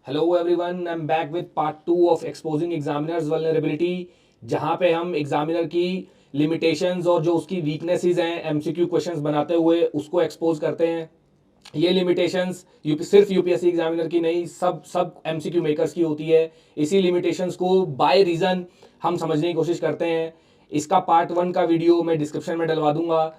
Hello everyone, I am back with part 2 of exposing examiners vulnerability, जहां पे हम examiner की लिमिटेशंस और जो उसकी वीकनेसेस हैं एमसीक्यू क्वेश्चंस बनाते हुए उसको एक्सपोज करते हैं। ये लिमिटेशंस सिर्फ यूपीएससी एग्जामिनर की नहीं, सब सब एमसीक्यू मेकर्स की होती है। इसी लिमिटेशंस को बाय रीज़न हम समझने की कोशिश करते हैं। इसका पार्ट 1 का वीडियो मैं डिस्क्रिप्शन में डलवा दूंगा।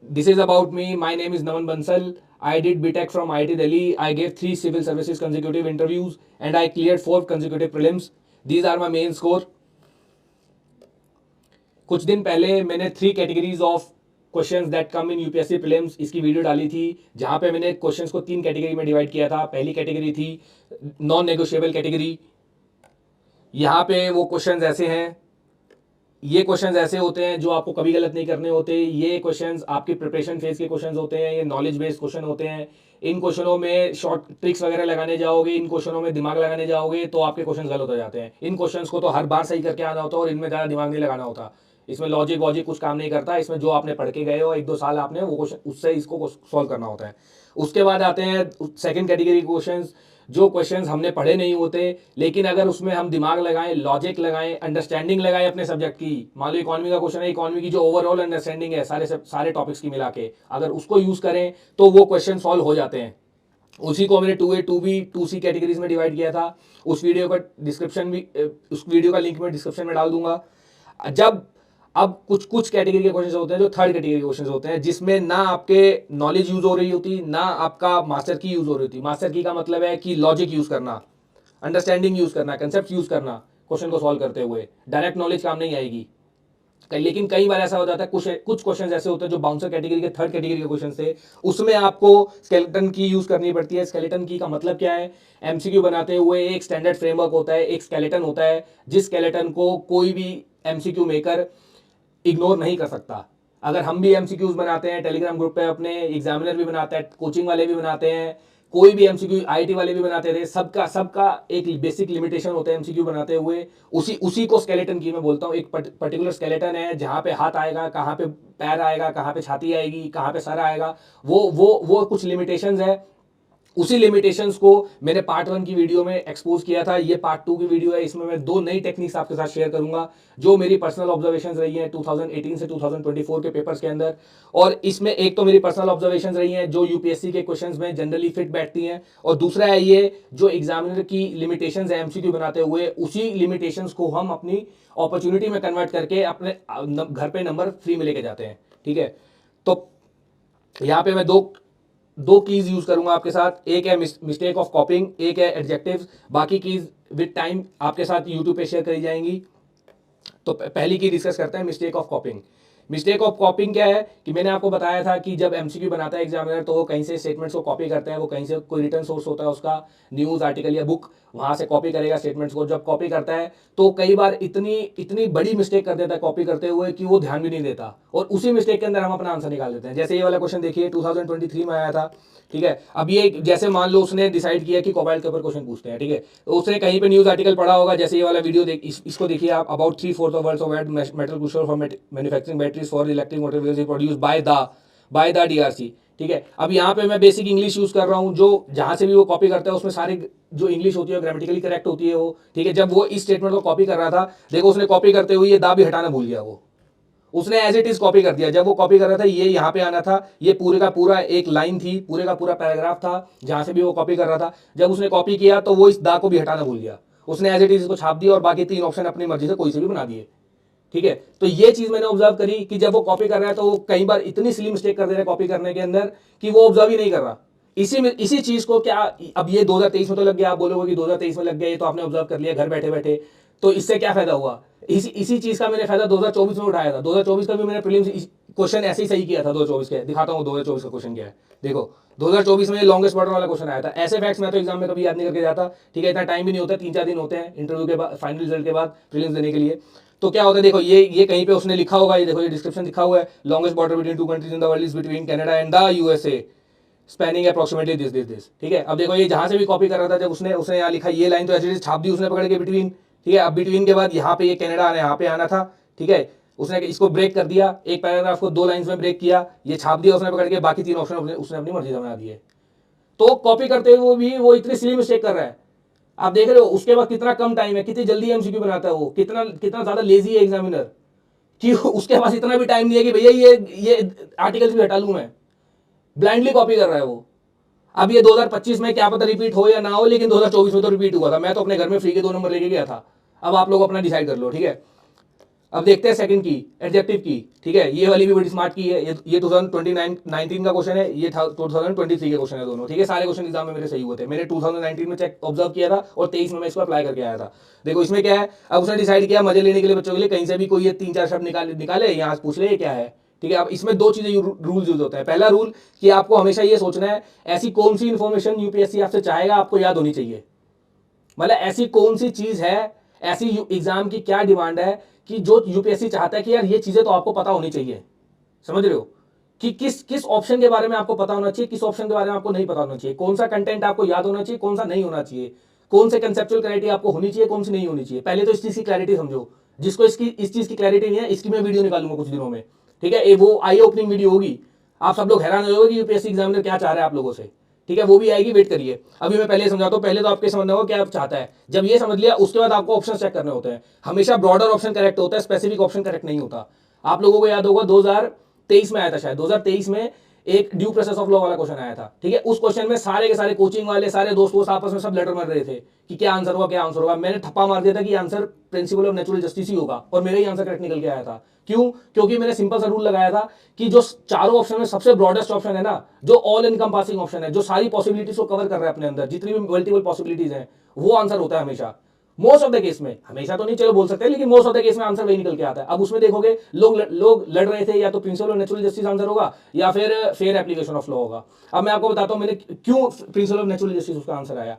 This is about me. My name is Naman Bansal. I did BTech from IIT Delhi. I gave 3 civil services consecutive interviews and I cleared 4 consecutive prelims. These are my main score. कुछ दिन पहले मैंने 3 categories of questions that come in UPSC prelims इसकी video डाली थी, जहां पे मैंने क्वेश्चंस को 3 कैटेगरी में डिवाइड किया था। पहली कैटेगरी थी नॉन नेगोशिएबल कैटेगरी। यहाँ पे वो क्वेश्चंस ऐसे हैं, ये क्वेश्चंस ऐसे होते हैं जो आपको कभी गलत नहीं करने होते। ये क्वेश्चंस आपके प्रिपरेशन फेज के क्वेश्चंस होते हैं, ये नॉलेज बेस्ड क्वेश्चन होते हैं। इन क्वेश्चनों में शॉर्ट ट्रिक्स वगैरह लगाने जाओगे, इन क्वेश्चनों में दिमाग लगाने जाओगे तो आपके क्वेश्चन गलत हो जाते हैं। इन क्वेश्चंस को तो हर बार सही करके आना होता है और इनमें ज़्यादा दिमाग नहीं लगाना होता। इसमें लॉजिक वॉजिक कुछ काम नहीं करता। इसमें जो आपने पढ़ के गए हो 1-2 साल आपने वो क्वेश्चन उससे इसको सॉल्व करना होता है। उसके बाद आते हैं सेकेंड कैटेगरी क्वेश्चंस, जो क्वेश्चंस हमने पढ़े नहीं होते, लेकिन अगर उसमें हम दिमाग लगाएं, लॉजिक लगाएं, अंडरस्टैंडिंग लगाएं अपने सब्जेक्ट की। मान लो इकोनॉमी का क्वेश्चन है, इकोनॉमी की जो ओवरऑल अंडरस्टैंडिंग है सारे टॉपिक्स की मिला के, अगर उसको यूज करें तो वो क्वेश्चन सॉल्व हो जाते हैं। उसी को मैंने 2A 2B 2C कैटेगरीज में डिवाइड किया था। उस वीडियो का डिस्क्रिप्शन भी उस वीडियो का लिंक मैं डिस्क्रिप्शन में डाल दूंगा। जब अब कुछ कुछ कैटेगरी के क्वेश्चन होते हैं जो थर्ड कैटेगरी के क्वेश्चन होते हैं, जिसमें ना आपके नॉलेज यूज हो रही होती, ना आपका मास्टर की यूज हो रही होती। मास्टर की का मतलब है कि लॉजिक यूज करना, अंडरस्टैंडिंग यूज करना, कंसेप्ट यूज करना क्वेश्चन को सॉल्व करते हुए। डायरेक्ट नॉलेज काम नहीं आएगी। लेकिन कई बार ऐसा हो जाता है, कुछ क्वेश्चन ऐसे होते हैं जो बाउंसर कैटेगरी के थर्ड कैटेगरी के क्वेश्चन थे, उसमें आपको स्केलेटन की यूज करनी पड़ती है। स्केलेटन की का मतलब क्या है? एमसीक्यू बनाते हुए एक स्टैंडर्ड फ्रेमवर्क होता है, एक स्केलेटन होता है, जिस स्केलेटन को कोई भी एमसीक्यू मेकर इग्नोर नहीं कर सकता। अगर हम भी एमसीक्यूज बनाते हैं टेलीग्राम ग्रुप पे, अपने एग्जामिनर भी बनाते हैं, कोचिंग वाले भी बनाते हैं, कोई भी एमसीक्यू आईटी वाले भी बनाते थे, सबका सबका एक बेसिक लिमिटेशन होता है एमसीक्यू बनाते हुए। उसी उसी को स्केलेटन की मैं बोलता हूँ। एक पर्टिकुलर स्केलेटन है जहाँ पे हाथ आएगा, कहाँ पे पैर आएगा, कहाँ पे छाती आएगी, कहाँ पे सर आएगा, वो कुछ लिमिटेशंस है। उसी लिमिटेशंस को मैंने पार्ट 1 की वीडियो में एक्सपोज किया था। ये पार्ट 2 की वीडियो है। इसमें मैं 2 नई टेक्निक्स आपके साथ शेयर करूंगा जो मेरी पर्सनल ऑब्जर्वेशंस रही हैं 2018 से 2024 के पेपर्स के अंदर। और इसमें एक तो मेरी पर्सनल ऑब्जर्वेशंस रही हैं जो यूपीएससी के क्वेश्चंस में जनरली फिट बैठती हैं, और दूसरा है ये जो एग्जामिनर की लिमिटेशंस है एमसीक्यू बनाते हुए, उसी लिमिटेशंस को हम अपनी अपॉर्चुनिटी में कन्वर्ट करके अपने घर पे नंबर फ्री में लेके जाते हैं। ठीक है, तो यहाँ पे मैं दो कीज यूज करूंगा आपके साथ। एक है मिस्टेक ऑफ कॉपिंग, एक है एडजेक्टिव्स। बाकी कीज विद टाइम आपके साथ यूट्यूब पे शेयर करी जाएंगी। तो पहली की डिस्कस करते हैं, मिस्टेक ऑफ कॉपिंग। मिस्टेक ऑफ कॉपिंग क्या है कि मैंने आपको बताया था कि जब एमसीक्यू बनाता है एग्जामिनर तो वो कहीं से स्टेटमेंट्स को कॉपी करता है। वो कहीं से कोई रिटर्न सोर्स होता है उसका, न्यूज़ आर्टिकल या बुक, वहां से कॉपी करेगा स्टेटमेंट्स को। जब कॉपी करता है तो कई बार इतनी इतनी बड़ी मिस्टेक कर देता है कॉपी करते हुए कि वो ध्यान भी नहीं देता, और उसी मिस्टेक के अंदर हम अपना आंसर निकाल देते हैं। जैसे ये वाला क्वेश्चन देखिए, 2023 में आया था। ठीक है, अब ये जैसे मान लो उसने डिसाइड किया कि कोबाल्ट के ऊपर क्वेश्चन पूछते हैं। ठीक है, तो उसने कहीं पे न्यूज आर्टिकल पढ़ा होगा, जैसे ये वाला वीडियो इसको देखिए आप। About 3/4 of world's of metal crusher for manufacturing batteries for electric motor vehicles produce by the DRC. ठीक है, अब यहाँ पे मैं बेसिक इंग्लिश यूज कर रहा हूँ, जो जहां से भी वो कॉपी करता है उसमें सारी जो इंग्लिश होती है ग्रामेटिकली करेक्ट होती है वो। ठीक है, जब वो इस स्टेटमेंट को कॉपी कर रहा था, देखो उसने कॉपी करते हुए ये दा भी हटाना भूल गया। वो उसने एज इट इज कॉपी कर दिया। जब वो कॉपी कर रहा था ये यहाँ पे आना था, ये पूरे का पूरा एक लाइन थी, पूरे का पूरा पैराग्राफ था जहां से भी वो कॉपी कर रहा था। जब उसने कॉपी किया तो वो इस दा को भी हटाना भूल गया। उसने एज इट इज इसको छाप दिया और बाकी 3 ऑप्शन अपनी मर्जी से कोई से भी बना दिए। ठीक है, तो ये चीज मैंने ऑब्जर्व करी कि जब वो कॉपी कर रहा है तो वो कई बार इतनी सिली मिस्टेक कर दे रहा है कॉपी करने के अंदर कि वो ऑब्जर्व ही नहीं कर रहा। इसी चीज को क्या अब ये 2023 में तो लग गया, आप बोलोगे कि 2023 में लग गया, ये तो आपने ऑब्जर्व कर लिया घर बैठे बैठे, तो इससे क्या फायदा हुआ? इसी चीज का मैंने फायदा 2024 में उठाया था। 2024 का भी मैंने प्रीलिम्स क्वेश्चन ऐसे ही सही किया था। 2024 के दिखाता हूँ 2024 का क्वेश्चन क्या है। देखो 2024 में लॉन्गेस्ट बॉर्डर वाला क्वेश्चन आया था। ऐसे फैक्ट्स मैं तो एग्जाम में कभी याद नहीं करके जाता। ठीक है, इतना टाइम भी नहीं होता, 3-4 दिन होते हैं इंटरव्यू के बाद, फाइनल रिजल्ट के बाद प्रीलिम्स देने के लिए। तो क्या होता है, देखो ये कहीं पे उसने लिखा होगा, ये देखो ये डिस्क्रिप्शन लिखा हुआ है, longest border between 2 countries in the world is between Canada and the USA spanning approximately this. ठीक है, अब देखो ये जहां से भी कॉपी कर रहा था, जब उसने यहाँ लिखा ये लाइन तो ऐसे छाप दी उसने पकड़ के बिटवीन। ठीक है, अब बिटवीन के बाद यहाँ पे ये कनाडा आना, यहाँ पे आना था। ठीक है, उसने इसको ब्रेक कर दिया, एक पैराग्राफ को 2 लाइंस में ब्रेक किया, ये छाप दिया उसने पकड़ के, बाकी 3 ऑप्शन उसने अपनी मर्जी से बना दिए। तो कॉपी करते हुए भी वो इतनी सिली मिस्टेक कर रहा है। आप देख रहे हो उसके बाद कितना कम टाइम है, कितनी जल्दी एमसीक्यू बनाता है वो, कितना कितना ज्यादा लेजी है एग्जामिनर कि उसके पास इतना भी टाइम नहीं है कि भैया ये आर्टिकल्स भी हटा लूं मैं। ब्लाइंडली कॉपी कर रहा है वो। अब ये 2025 में क्या पता रिपीट हो या ना हो, लेकिन 2024 में तो रिपीट हुआ था। मैं तो अपने घर में फ्री के 2 नंबर लेके गया था। अब आप लोग अपना डिसाइड कर लो, ठीक है। अब देखते हैं सेकंड की, एडजेक्टिव की, ठीक है। ये वाली भी बड़ी स्मार्ट की है। ये 2019 का क्वेश्चन है, ये 2023 के क्वेश्चन है दोनों, ठीक है। सारे क्वेश्चन एग्जाम में मेरे सही हुए थे। मैंने 2019 में चेक ऑब्जर्व किया था और 23 में मैं इसको अप्लाई करके आया था। देखो इसमें क्या है, अब उसने डिसाइड किया मजे लेने के लिए बच्चों के लिए कहीं से भी कोई ये 3-4 शब्द निकाले यहाँ से पूछ ले ये क्या है, ठीक है। अब इसमें 2 चीजें रूल यूज होता है। पहला रूल कि आपको हमेशा ये सोचना है ऐसी कौन सी इंफॉर्मेशन यूपीएससी आपसे चाहेगा आपको याद होनी चाहिए। मतलब ऐसी कौन सी चीज है, ऐसी एग्जाम की क्या डिमांड है कि जो यूपीएससी चाहता है कि यार ये चीजें तो आपको पता होनी चाहिए। समझ रहे हो कि किस किस ऑप्शन के बारे में आपको पता होना चाहिए, किस ऑप्शन के बारे में आपको नहीं पता होना चाहिए, कौन सा कंटेंट आपको याद होना चाहिए, कौन सा नहीं होना चाहिए, कौन से कंसेप्चुअल क्लैरिटी आपको होनी चाहिए, कौन सी नहीं होनी चाहिए। पहले तो इस चीज की क्लैरिटी समझो। जिसको इस चीज की क्लैरिटी नहीं है, इसकी मैं वीडियो निकालूंगा कुछ दिनों में, ठीक है। वो आई ओपनिंग वीडियो होगी। आप सब लोग हैरान हो जाओगे कि यूपीएससी एग्जामिनर क्या चाह रहा है आप लोगों से, ठीक है। वो भी आएगी, वेट करिए। अभी मैं पहले समझाता हूँ। पहले तो आपके समझना होगा क्या चाहता है। जब ये समझ लिया उसके बाद आपको ऑप्शन चेक करने होते हैं। हमेशा ब्रॉडर ऑप्शन करेक्ट होता है, स्पेसिफिक ऑप्शन करेक्ट नहीं होता। आप लोगों को याद होगा 2023 में आया था शायद, 2023 में एक ड्यू प्रोसेस ऑफ लॉ वाला क्वेश्चन आया था, ठीक है। उस क्वेश्चन में सारे के सारे कोचिंग वाले, सारे दोस्त आपस में सब लेटर मार रहे थे कि क्या आंसर होगा, क्या आंसर होगा। मैंने ठप्पा मार दिया था कि answer principle of natural justice ही होगा, और मेरा ही आंसर करेक्ट निकल के आया था। क्यों? क्योंकि मैंने सिंपल सा रूल लगाया था कि जो चारों ऑप्शन में सबसे ब्रॉडेस्ट ऑप्शन है ना, जो ऑल इनकम्पासिंग ऑप्शन है, जो सारी पॉसिबिलिटीज को कवर कर रहा है अपने अंदर, जितनी भी मल्टीपल पॉसिबिलिटीज हैं, वो आंसर होता है हमेशा। मोस्ट ऑफ द केस में, हमेशा तो नहीं चलो बोल सकते, लेकिन मोस्ट ऑफ द केस में आंसर वही निकल के आता है। अब उसमें देखोगे लोग लड़ रहे थे, या तो principal of natural justice answer होगा या फिर फेयर एप्लीकेशन ऑफ लॉ होगा। अब मैं आपको बताता हूं मैंने क्यों प्रिंसिपल ऑफ नेचुरल जस्टिस उसका आंसर आया।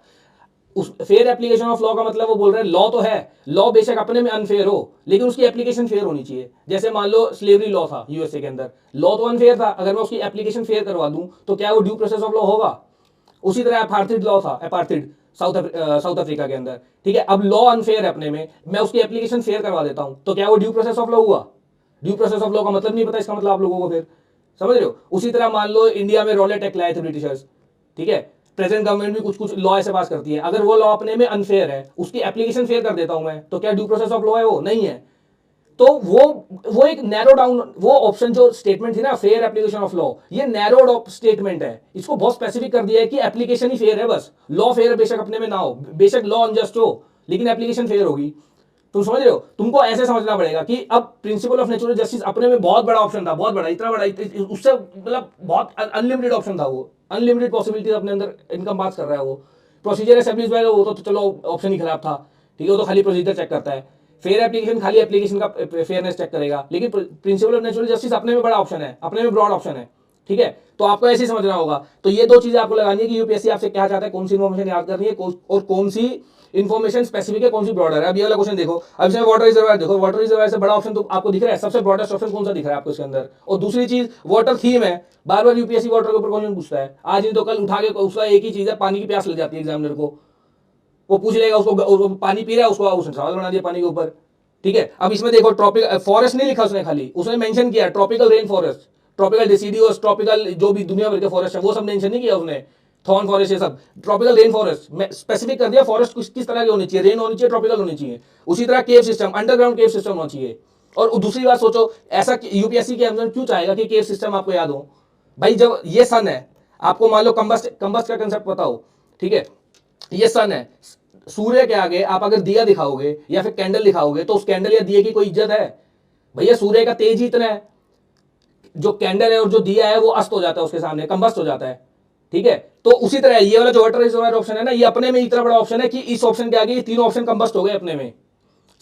उस फेयर एप्लीकेशन ऑफ लॉ का मतलब वो बोल रहे हैं लॉ तो है, लॉ बेशक अपने में अनफेयर हो, लेकिन उसकी एप्लीकेशन फेयर होनी चाहिए। जैसे मान लो स्लेवरी लॉ था यूएसए के अंदर, लॉ तो अनफेयर था, अगर मैं उसकी एप्लीकेशन फेयर करवा दूं तो क्या वो ड्यू प्रोसेस ऑफ लॉ होगा। उसी तरह अपार्थाइड लॉ था, अपार्थाइड साउथ अफ्रीका के अंदर, ठीक है। अब लॉ अनफेयर है अपने में, मैं उसकी एप्लीकेशन फेयर करवा देता हूं तो क्या वो ड्यू प्रोसेस ऑफ लॉ हुआ। ड्यू प्रोसेस ऑफ लॉ का मतलब नहीं पता, इसका मतलब आप लोगों को फिर समझ रहे हो। उसी तरह मान लो इंडिया में रॉलेट एक्ट लाए थे ब्रिटिशर्स, ठीक है। प्रेजेंट गवर्नमेंट भी कुछ कुछ लॉ ऐसे पास करती है, अगर वो लॉ अपने में अनफेयर है, उसकी एप्लीकेशन फेयर कर देता हूं मैं, तो क्या ड्यू प्रोसेस ऑफ लॉ है? वो नहीं है। तो वो एक नैरो डाउन, वो ऑप्शन जो स्टेटमेंट थी ना, फेयर एप्लीकेशन ऑफ लॉ, ये नैरोड स्टेटमेंट है। इसको बहुत स्पेसिफिक कर दिया है कि एप्लीकेशन ही फेयर है बस। लॉ फेयर बेशक अपने में ना हो, बेशक लॉ अनजस्ट हो, लेकिन एप्लीकेशन फेयर होगी। तुम समझ रहे हो। तुमको ऐसे समझना पड़ेगा कि अब प्रिंसिपल ऑफ नेचुरल जस्टिस अपने में बहुत बड़ा ऑप्शन था, बहुत बड़ा, इतना बड़ा, उससे मतलब बहुत अनलिमिटेड ऑप्शन था वो, अनलिमिटेड पॉसिबिलिटीज अपने अंदर इनकम पास कर रहा है वो। प्रोसीजर एस्टैब्लिश बाय वो तो चलो ऑप्शन ही खराब था, ठीक है। वो तो खाली प्रोसीजर चेक करता है। फेयर एप्लीकेशन खाली एप्लीकेशन का फेयरनेस चेक करेगा, लेकिन प्रिंसिपल ऑफ नेचुरल जस्टिस अपने में बड़ा ऑप्शन है, अपने में ब्रॉड ऑप्शन है, ठीक है। तो आपको ऐसे ही समझना होगा। तो ये 2 चीजें आपको लगानी है कि यूपीएससी आपसे क्या चाहता है, कौन सी इन्फॉर्मेशन याद करनी है और कौन सी इन्फॉर्मेशन स्पेसिफिक है, कौन सी ब्रॉडर है। अब ये वाला क्वेश्चन देखो, अब इसमें वाटर रिजर्वायर देखो, वाटर रिजर्वायर से बड़ा ऑप्शन तो आपको दिख रहा है, सबसे ब्रॉडेस्ट ऑप्शन कौन सा दिख रहा है आपको इसके अंदर। और दूसरी चीज वाटर थीम है, बार बार यूपीएससी वाटर के ऊपर क्वेश्चन पूछता है। आज नहीं तो कल उठा के उसका एक ही चीज है, पानी की प्यास लग जाती है एग्जामिनर को, वो पूछ लेगा उसको पानी पी रहा है, उसको उसने सवाल बना दिया पानी के ऊपर, ठीक है। अब इसमें देखो ट्रॉपिकल फॉरेस्ट नहीं लिखा उसने, खाली उसने मेंशन किया tropical rain forest, tropical deciduous, tropical जो भी दुनिया भर के फॉरेस्ट है वो सब मेंशन नहीं किया उसने, थॉर्न फॉरेस्ट ये सब, ट्रॉपिकल रेन फॉरेस्ट में स्पेसिफिक कर दिया। फॉरेस्ट किस तरह की होनी चाहिए, रेन होनी चाहिए, ट्रॉपिकल होनी चाहिए। उसी तरह केव सिस्टम, अंडरग्राउंड केव सिस्टम होना चाहिए। और दूसरी बात सोचो, ऐसा यूपीएससी के अंदर क्यों चाहेगा कि केव सिस्टम आपको याद हो। भाई जब ये सन है, आपको मान लो कंबस्ट का कंसेप्ट पता हो, ठीक है। ये सन है, सूर्य के आगे आप अगर दिया दिखाओगे या फिर कैंडल दिखाओगे तो उस कैंडल या दिए की कोई इज्जत है? भैया सूर्य का तेज ही इतना है, जो कैंडल है और जो दिया है वो अस्त हो जाता है उसके सामने, कंबस्ट हो जाता है, ठीक है। तो उसी तरह ये वाला जो वाटर रिजर्वायर ऑप्शन है ना, ये अपने में इतना बड़ा ऑप्शन है कि इस ऑप्शन के आगे ये तीनों ऑप्शन कंबस्ट हो गए अपने में,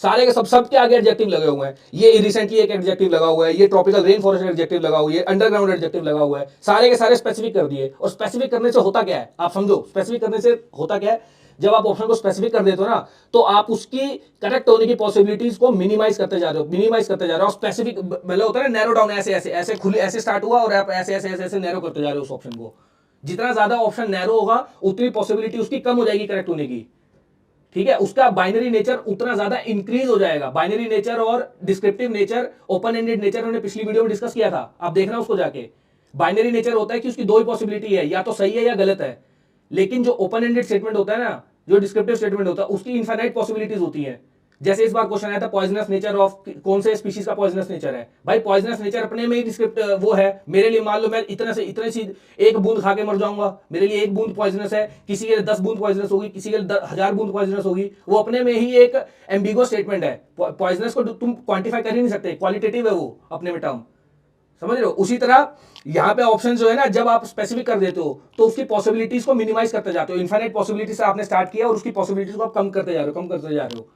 सारे के सब के आगे एडजेक्टिव लगे हुए हैं। ये रिसेंटली एक एडजेक्टिव लगा हुआ है, ये ट्रॉपिकल रेन फॉरेस्ट एडजेक्टिव लगा हुआ है, अंडरग्राउंड एडजेक्टिव लगा हुआ है, सारे के सारे स्पेसिफिक कर दिए। और स्पेसिफिक करने से होता क्या है आप समझो, स्पेसिफिक करने से होता क्या है, जब आप ऑप्शन को स्पेसिफिक कर देते हो ना, तो आप उसकी करेक्ट होने की पॉसिबिलिटीज को मिनिमाइज करते जा रहे हो, मिनिमाइज करते जा रहे हो। स्पेसिफिक मतलब होता है ना नैरो डाउन, ऐसे ऐसे ऐसे खुले ऐसे स्टार्ट हुआ और आप ऐसे ऐसे ऐसे ऐसे नैरो करते जा रहे हो उस ऑप्शन को। जितना ज्यादा ऑप्शन नैरो होगा उतनी पॉसिबिलिटी उसकी कम हो जाएगी करेक्ट होने की, ठीक है। उसका बाइनरी नेचर उतना ज्यादा इंक्रीज हो जाएगा। बाइनरी नेचर और descriptive nature, open ended nature हमने पिछली वीडियो में डिस्कस किया था, आप देखना उसको जाके। बाइनरी नेचर होता है कि उसकी 2 ही पॉसिबिलिटी है, या तो सही है या गलत है, लेकिन जो ओपन एंडेड स्टेटमेंट होता है ना, जो डिस्क्रिप्टिव स्टेटमेंट होता है, उसकी इनफाइनाइट पॉसिबिलिटीज होती हैं। जैसे इस बार क्वेश्चन आया था पॉइजनस नेचर ऑफ, कौन से स्पीशीज का पॉइजनस नेचर है। भाई पॉइजनस नेचर अपने में ही डिस्क्रिप्ट वो है। मेरे लिए मान लो मैं इतना से इतने सी एक बूंद खा के मर जाऊंगा, मेरे लिए एक बूंद पॉइजनस है, किसी के लिए 10 बूंद पॉइजनस होगी, किसी के लिए 1000 बूंद पॉइजनस होगी। वो अपने में ही एक एम्बिगो स्टेटमेंट है। पॉइजनस को तुम क्वांटिफाई कर ही नहीं सकते, क्वालिटेटिव है वो अपने में टर्म, समझ रहे हो। उसी तरह यहाँ पे ऑप्शन जो है ना, जब आप स्पेसिफिक कर देते हो तो उसकी पॉसिबिलिटीज को मिनिमाइज करते जाते हो। इनफाइनाइट पॉसिबिलिटी से आपने स्टार्ट किया और उसकी पॉसिबिलिटीज को आप कम करते जा रहे हो, कम करते जा रहे हो,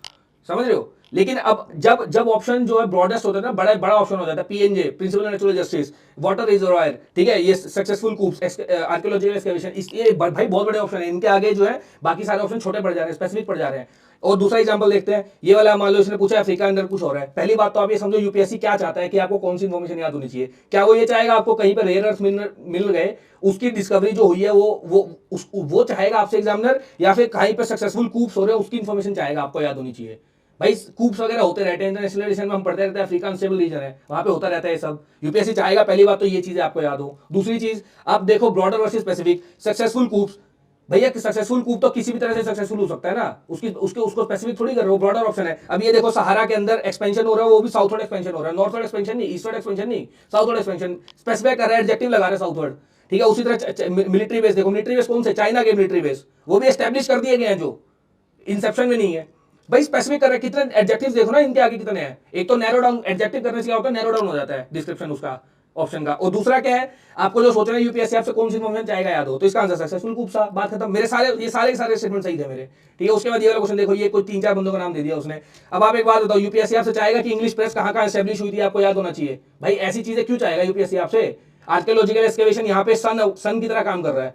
समझ रहे हो। लेकिन अब जब जब ऑप्शन जो है ब्रॉडेस्ट होता है ना, बड़ा बड़ा ऑप्शन हो जाता है, PNJ principle natural justice, water reservoir, ठीक है, ये सक्सेसफुल कूप्स, आर्कियोलॉजिकल एक्सकैवेशन, ये भाई बहुत बड़े ऑप्शन है। इनके आगे जो है बाकी सारे ऑप्शन छोटे पड़ जा रहे हैं, स्पेसिफिक पड़ जा रहे हैं। और दूसरा एग्जांपल देखते हैं, ये वाला मान लो इसने पूछा अफ्रीका अंदर कुछ हो रहा है। पहली बात तो आप ये समझो यूपीएससी क्या चाहता है कि आपको कौन सी इन्फॉर्मेशन याद होनी चाहिए। क्या वो ये चाहेगा आपको कहीं पर रेयर अर्थ मिल गए, उसकी डिस्कवरी जो हुई है वो चाहेगा आपसे एग्जामिनर, या फिर कहीं पर सक्सेसफुल कूप्स हो रहे हैं उसकी इन्फॉर्मेशन चाहेगा आपको याद होनी चाहिए। भाई कूप्स वगैरह होते रहते हैं, इंटरनेशनल एडिशन में हम पढ़ते रहते हैं, अफ्रीका अनस्टेबल रीजन है, वहां पे होता रहता है ये सब। यूपीएससी चाहेगा पहली बात तो ये चीजें आपको याद हो। दूसरी चीज आप देखो ब्रॉडर वर्सेस स्पेसिफिक, सक्सेसफुल कूप्स, भैया सक्सेसफुल कूप तो किसी भी तरह से सक्सेसफुल हो सकता है ना, उसको स्पेसिफिक थोड़ी कर रहे हो, ब्रॉडर ऑप्शन है। अब ये देखो सहारा के अंदर एक्सपेंशन हो रहा है, वो भी साउथवर्ड एक्सपेंशन हो रहा है, नॉर्थवर्ड एक्सपेंशन नहीं, ईस्टवर्ड एक्सपेंशन नहीं, साउथवर्ड एक्सपेंशन स्पेसिफाई कर रहा है, एडजेक्टिव लगा रहे हैं साउथवर्ड, ठीक है। उसी तरह मिलिट्री बेस देखो, मिलिट्री बेस कौन से, चाइना के मिलिट्री बेस, वो भी एस्टेब्लिश कर दिए गए हैं, जो इंसेप्शन में नहीं है। भाई स्पेसिफिक कर रहा है, कितने एडजेक्टिव्स देखो ना इनके आगे कितने हैं। एक तो नैरो डाउन, एडजेक्टिव करने से क्या होता है, नैरो डाउन हो जाता है डिस्क्रिप्शन उसका ऑप्शन का। और दूसरा क्या है, आपको जो सोचना है यूपीएससी आपसे कौन सी इन्फॉर्मेशन चाहेगा याद हो, तो इसका आंसर सक्सेसफुल कूप सा, बात खत्म। मेरे सारे ये सारे के सारे स्टेटमेंट सही थे मेरे, ठीक है। उसके बाद ये वाला क्वेश्चन देखो, ये कोई 3-4 बंदों का नाम दे दिया उसने। अब आप एक बात बताओ, यूपीएससी आपसे चाहेगा कि इंग्लिश प्रेस कहां कहां एस्टैब्लिश हुई थी, आपको याद होना चाहिए। भाई ऐसी चीजें क्यों चाहेगा यूपीएससी आपसे। आर्कियोलॉजिकल एक्सकेवेशन यहाँ पे सन की तरह काम कर रहा है,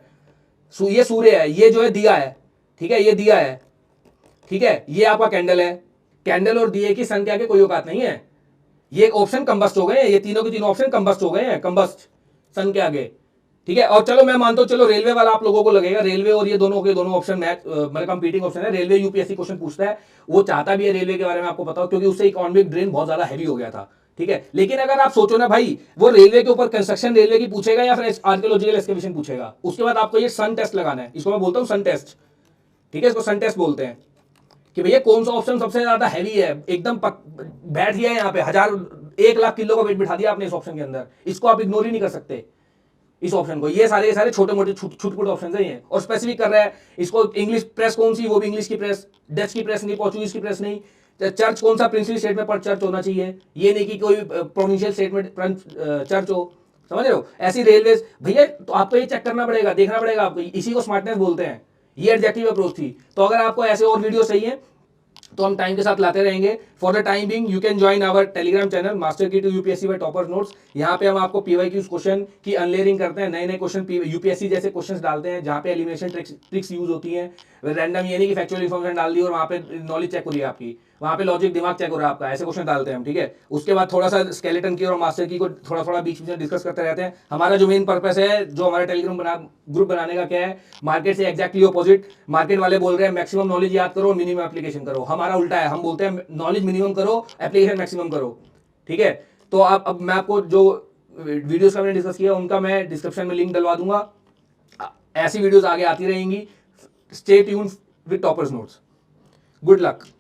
ये सूर्य है, ये जो है दिया है, ठीक है, ये दिया है, ठीक है, ये आपका कैंडल है। कैंडल और दिए की सन के आगे कोई औकात नहीं है। ये ऑप्शन कंबस्ट हो गए हैं, ये तीनों के तीनों ऑप्शन कंबस्ट हो गए हैं, कंबस्ट सन के आगे, ठीक है। और चलो मैं मानता हूं, चलो रेलवे वाला आप लोगों को लगेगा, रेलवे और ये दोनों के दोनों ऑप्शन मैच, मतलब कंपीटिंग ऑप्शन है। रेलवे यूपीएससी क्वेश्चन पूछता है, वो चाहता भी है रेलवे के बारे में आपको पता हो, क्योंकि उससे इकोनॉमिक ड्रेन बहुत ज्यादा हैवी हो गया था, ठीक है। लेकिन अगर आप सोचो ना भाई, वो रेलवे के ऊपर कंस्ट्रक्शन रेलवे की पूछेगा या फिर आर्कियोलॉजिकल एक्सकेवेशन पूछेगा, उसके बाद आपको ये सन टेस्ट लगाना है, इसको मैं बोलता हूँ सन टेस्ट, ठीक है, इसको सन टेस्ट बोलते हैं, कि भैया कौन सा ऑप्शन सबसे ज्यादा हैवी है, एकदम बैठ गया है यहाँ पे, 1,00,000 किलो का वेट बिठा दिया आपने इस ऑप्शन के अंदर, इसको आप इग्नोर ही नहीं कर सकते इस ऑप्शन को। ये सारे छोटे मोटे छुटपुट ऑप्शन है ये। और स्पेसिफिक कर रहा है इसको, इंग्लिश प्रेस कौन सी, वो भी इंग्लिश की प्रेस, डच की प्रेस नहीं, पोर्चुगीज की प्रेस नहीं, चर्च कौन सा, प्रिंसिपल स्टेट में पर चर्च होना चाहिए, ये नहीं कि कोई प्रोविंशियल स्टेट में चर्च हो, समझ रहे हो। ऐसी रेलवे भैया, तो आपको ये चेक करना पड़ेगा, देखना पड़ेगा आपको, इसी को स्मार्टनेस बोलते हैं। ये एडजेक्टिव अप्रोच थी। तो अगर आपको ऐसे और वीडियो चाहिए तो हम टाइम के साथ लाते रहेंगे। For the time being you can join our Telegram channel master key to UPSC by toppers notes. यहाँ पे हम आपको पीवाईक्यूज क्वेश्चन की अनलेयरिंग करते हैं, नए नए क्वेश्चन यूपीएससी जैसे क्वेश्चंस डालते हैं, जहाँ पे एलिमिनेशन ट्रिक्स यूज होती हैं। रैंडम ये नहीं कि फैक्चुअल इन्फॉर्मेशन डाल दी और वहाँ पे नॉलेज चेक हो रही है आपकी, वहाँ पे लॉजिक दिमाग चेक हो रहा है आपका, ऐसे क्वेश्चन डालते हैं हम, ठीक है। उसके बाद थोड़ा सा स्केलेटन की और मास्टर की को थोड़ा थोड़ा बीच में डिस्कस करते रहते हैं। हमारा जो मेन पर्पस है, जो हमारा टेलीग्राम ग्रुप बनाने का क्या है, मार्केट से एक्जैक्टली ऑपोजिट। मार्केट वाले बोल रहे हैं मैक्सिमम नॉलेज याद करो, मिनिमम एप्लीकेशन करो, हमारा उल्टा है, हम बोलते हैं नॉलेज मिनिमम करो, एप्लीकेशन मैक्सिमम करो, ठीक है। तो आप, अब मैं आपको जो वीडियोस का मैंने डिस्कस किया उनका मैं डिस्क्रिप्शन में लिंक डलवा दूंगा। ऐसी वीडियोस आगे आती रहेंगी। Stay tuned with toppers notes. Good luck.